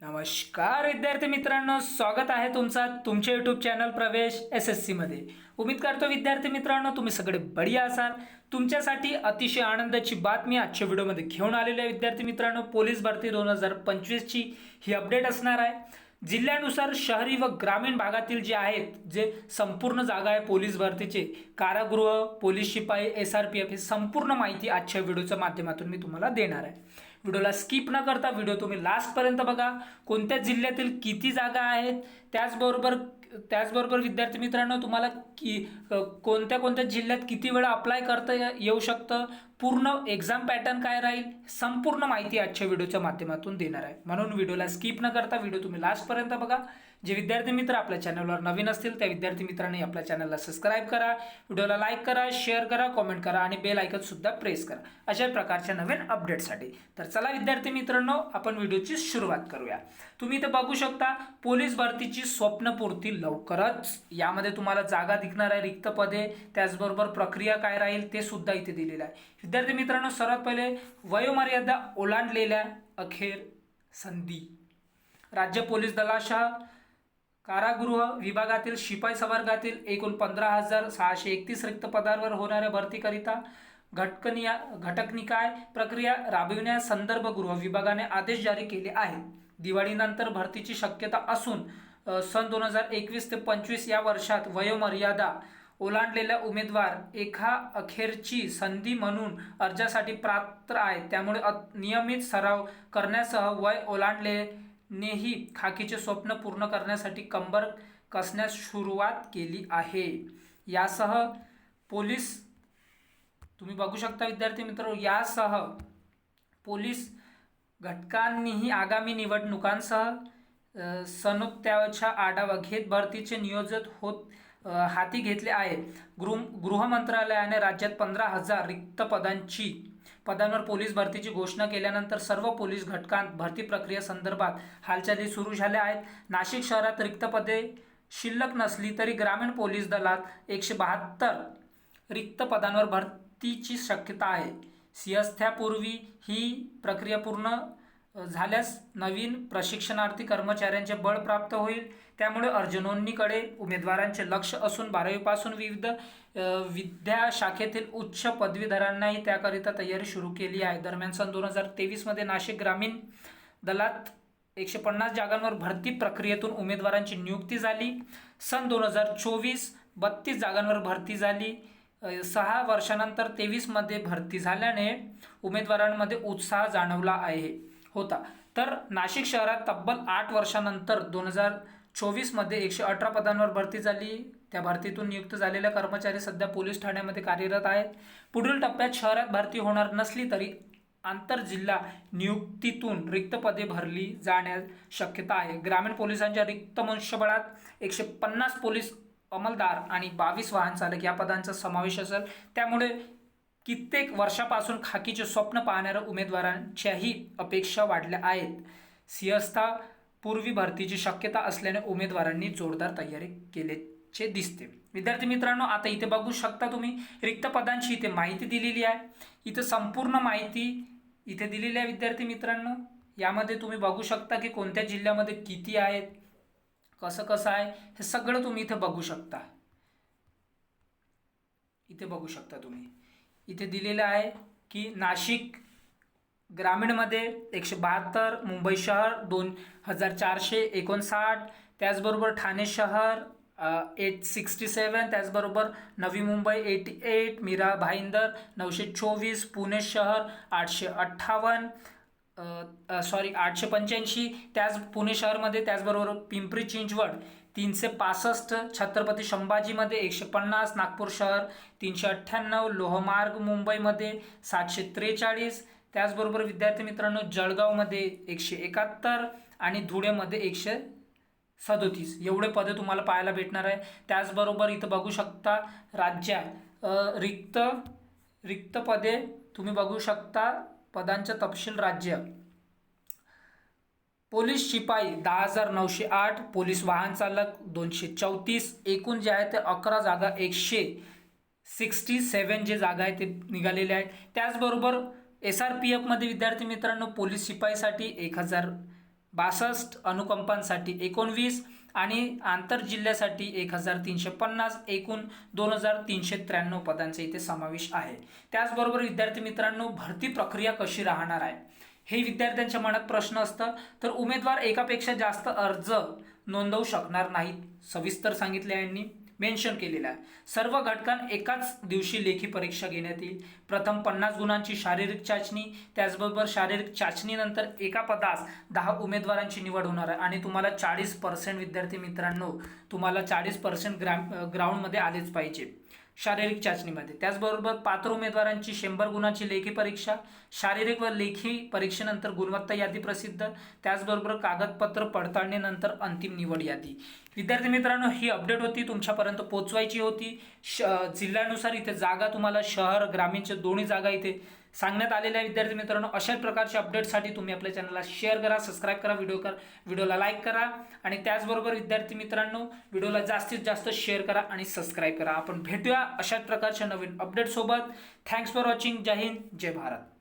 नमस्कार विद्यार्थी मित्रांनो, स्वागत आहे तुमच्या यूट्यूब चॅनल प्रवेश SSC मध्ये। उम्मीद करतो विद्यार्थी मित्रांनो तुम्ही सगळे बढिया असाल। तुमच्यासाठी अतिशय आनंदाची बातमी आजच्या व्हिडिओमध्ये घेऊन आलेली आहे विद्यार्थी मित्रांनो। पोलीस भरती 2025 ची ही अपडेट असणार आहे। जिल्ह्यानुसार शहरी व ग्रामीण भागातील जे आहेत जे संपूर्ण जागा आहे पोलीस भरतीचे, कारागृह, पोलीस शिपाई, SRPF ही संपूर्ण माहिती आजच्या व्हिडिओच्या माध्यमातून मी तुम्हाला देणार आहे। व्हिडिओला स्किप न करता व्हिडिओ तुम्ही लास्ट पर्यंत बघा। कोणत्या जिल्ह्यातील किती जागा आहेत, त्याचबरोबर विद्यार्थी मित्रांनो तुम्हाला कोणत्या कोणत्या जिल्ह्यात किती वेळा अप्लाय करता येऊ शकतं, पूर्ण एक्झाम पॅटर्न काय राहील, संपूर्ण माहिती आजच्या व्हिडिओच्या माध्यमातून देणार आहे। म्हणून व्हिडिओला स्किप न करता व्हिडिओ तुम्ही लास्ट पर्यंत बघा। जे विद्यार्थी मित्र आपल्या चॅनलवर नवीन असतील त्या विद्यार्थी मित्रांनी आपल्या चॅनलला सबस्क्राइब करा, व्हिडिओला लाईक करा, शेअर करा, कमेंट करा आणि बेल आयकॉन सुद्धा प्रेस करा अशा प्रकारच्या नवीन अपडेटसाठी। तर चला विद्यार्थी मित्रांनो आपण व्हिडिओची सुरुवात करूया। तुम्ही इथे बघू शकता पोलीस भरतीची स्वप्नपूर्ती लवकरच। यामध्ये तुम्हाला जागा दिसणार आहे, रिक्त पदे, त्याचबरोबर प्रक्रिया काय राहील ते सुद्धा इथे दिलेलं आहे। विद्यार्थी मित्रांनो सर्वात पहिले वयोमर्यादा ओलांडलेल्या अखेर संधी। राज्य पोलीस दलाच्या कारागृह विभागातील शिपाई संवर्गातील एकूण 15,631 रिक्त पदांवर होणाऱ्या भरतीकरिता घटकनिकाय प्रक्रिया राबविण्यास संदर्भ गृह विभागाने आदेश जारी केले आहेत। दिवाळीनंतर भरतीची शक्यता असून सन 2021 ते 25 या वर्षात वयोमर्यादा ओलांडलेल्या उमेदवार एका अखेरची संधी म्हणून अर्जासाठी पात्र आहेत। त्यामुळे नियमित सराव करण्यासह वय ओलांडलेनेही खाकीचे स्वप्न पूर्ण करण्यासाठी कंबर कसण्यास सुरुवात केली आहे। यासह पोलीस तुम्ही बघू शकता विद्यार्थी मित्रांनो, यासह पोलीस घटकांनीही आगामी निवडणुकांसह सनोत्याचा आढावा घेत भरतीचे नियोजन हाती घेतले आहे। गृह मंत्रालयाने राज्यात 15,000 रिक्त पदांवर पोलीस भरतीची घोषणा केल्यानंतर सर्व पोलीस घटकांत भरती प्रक्रिया संदर्भात हालचाली सुरू झाल्या आहेत। नाशिक शहरात रिक्त पदे शिल्लक नसली तरी ग्रामीण पोलीस दलात 172 रिक्त पदांवर भरतीची शक्यता आहे। सिंहस्थापूर्वी ही प्रक्रिया पूर्ण झाल्यास नवीन प्रशिक्षणार्थी कर्मचाऱ्यांचे बळ प्राप्त होईल। त्यामुळे अर्ज नोंदणीकडे उमेदवारांचे लक्ष असून 12वी पासून विविध विद्याशाखेतील उच्च पदवीधरांनाही त्याकरिता तयारी सुरू केली आहे। दरम्यान सन 2023 मध्ये नाशिक ग्रामीण दलात 150 जागांवर भरती प्रक्रियेतून उमेदवारांची नियुक्ती झाली। सन 2024 32 जागांवर भरती झाली। 6 वर्षानंतर 23 मध्ये भरती झाल्याने उमेदवारांमध्ये उत्साह जाणवला होता। तर नाशिक शहरात तब्बल 8 वर्षानंतर 2024 मध्ये 118 पदांवर भरती झाली। त्या भरतीतून नियुक्त झालेल्या कर्मचारी सध्या पोलीस ठाण्यामध्ये कार्यरत आहेत। पुढील टप्प्यात शहरात भरती होणार नसली तरी आंतरजिल्हा नियुक्तीतून रिक्त पदे भरली जाण्यास शक्यता आहे। ग्रामीण पोलिसांच्या रिक्त मनुष्यबळात 150 पोलीस अंमलदार आणि 22 वाहन चालक या पदांचा समावेश असेल। त्यामुळे कित्येक वर्षापासून खाकीचे स्वप्न पाहणाऱ्या उमेदवारांच्याही अपेक्षा वाढल्या आहेत। सिंहस्थापूर्वी भरतीची शक्यता असल्याने उमेदवारांनी जोरदार तयारी केल्याचे दिसते। विद्यार्थी मित्रांनो आता इथे बघू शकता तुम्ही रिक्त पदांची इथे माहिती दिलेली आहे। इथे संपूर्ण माहिती इथे दिलेली आहे विद्यार्थी मित्रांनो। यामध्ये तुम्ही बघू शकता की कोणत्या जिल्ह्यामध्ये किती आहेत, कसं आहे हे सगळं तुम्ही इथे बघू शकता। इथे बघू शकता तुम्ही इथे दिलेलं आहे की नाशिक ग्रामीणमध्ये 172, मुंबई शहर 2,459, त्याचबरोबर ठाणे शहर 867, त्याचबरोबर नवी मुंबई 88, मीरा भाईंदर 924, पुणे शहर 885, त्याच पुणे शहरमध्ये, त्याचबरोबर पिंपरी चिंचवड 365, छत्रपती संभाजीमध्ये 150, नागपूर शहर 398, लोहमार्ग मुंबईमध्ये 743, त्याचबरोबर विद्यार्थी मित्रांनो जळगावमध्ये 171 आणि धुळेमध्ये 137 एवढे पदे तुम्हाला पाहायला भेटणार आहे। त्याचबरोबर इथं बघू शकता राज्यात रिक्त पदे तुम्ही बघू शकता। पदांचा तपशील राज्य पोलीस शिपाई 10,908, पोलीस वाहन चालक 234, एकूण जे आहे ते 11 जागा 167 जे जागा आहे ते निघालेले आहेत। त्याचबरोबर SRPF मध्ये विद्यार्थी मित्रांनो पोलीस शिपाईसाठी 1000 62 अनुकंपांसाठी 19 आणि आंतरजिल्ह्यासाठी 1350 एकूण 2393 पदांचा इथे समावेश आहे। त्याचबरोबर विद्यार्थी मित्रांनो, भरती प्रक्रिया कशी राहणार आहे हे विद्यार्थ्यांच्या मनात प्रश्न असतं। तर उमेदवार एकापेक्षा जास्त अर्ज नोंदवू शकणार नाहीत, सविस्तर सांगितले यांनी मेन्शन केलेला आहे। सर्व घटकांना एकाच दिवशी लेखी परीक्षा घेण्यात येईल। प्रथम 50 गुणांची शारीरिक चाचणी, त्याचबरोबर शारीरिक चाचणीनंतर एका पदास 10 उमेदवारांची निवड होणार आहे आणि तुम्हाला 40% विद्यार्थी मित्रांनो, तुम्हाला 40% ग्राउंडमध्ये आलेच पाहिजे शारीरिक चाचणीमध्ये। त्याचबरोबर पात्र उमेदवारांची 100 गुणांची लेखी परीक्षा, शारीरिक व लेखी परीक्षेनंतर गुणवत्ता यादी प्रसिद्ध, त्याचबरोबर कागदपत्र पडताळणीनंतर अंतिम निवड यादी। विद्यार्थी मित्रांनो, ही अपडेट होती, तुमच्यापर्यंत पोहोचवायची होती। जिल्ह्यानुसार इथे जागा तुम्हाला शहर ग्रामीणच्या दोन्ही जागा इथे सांगण्यात आलेल्या आहे। विद्यार्थी मित्रांनो, अशाच प्रकारच्या अपडेटसाठी तुम्ही आपल्या चॅनलला शेअर करा, सबस्क्राईब करा, व्हिडिओला लाईक करा आणि त्याचबरोबर विद्यार्थी मित्रांनो, व्हिडिओला जास्तीत जास्त शेअर करा आणि सबस्क्राईब करा। आपण भेटूया अशाच प्रकारच्या नवीन अपडेट सोबत। Thanks for watching. जय हिंद, जय भारत।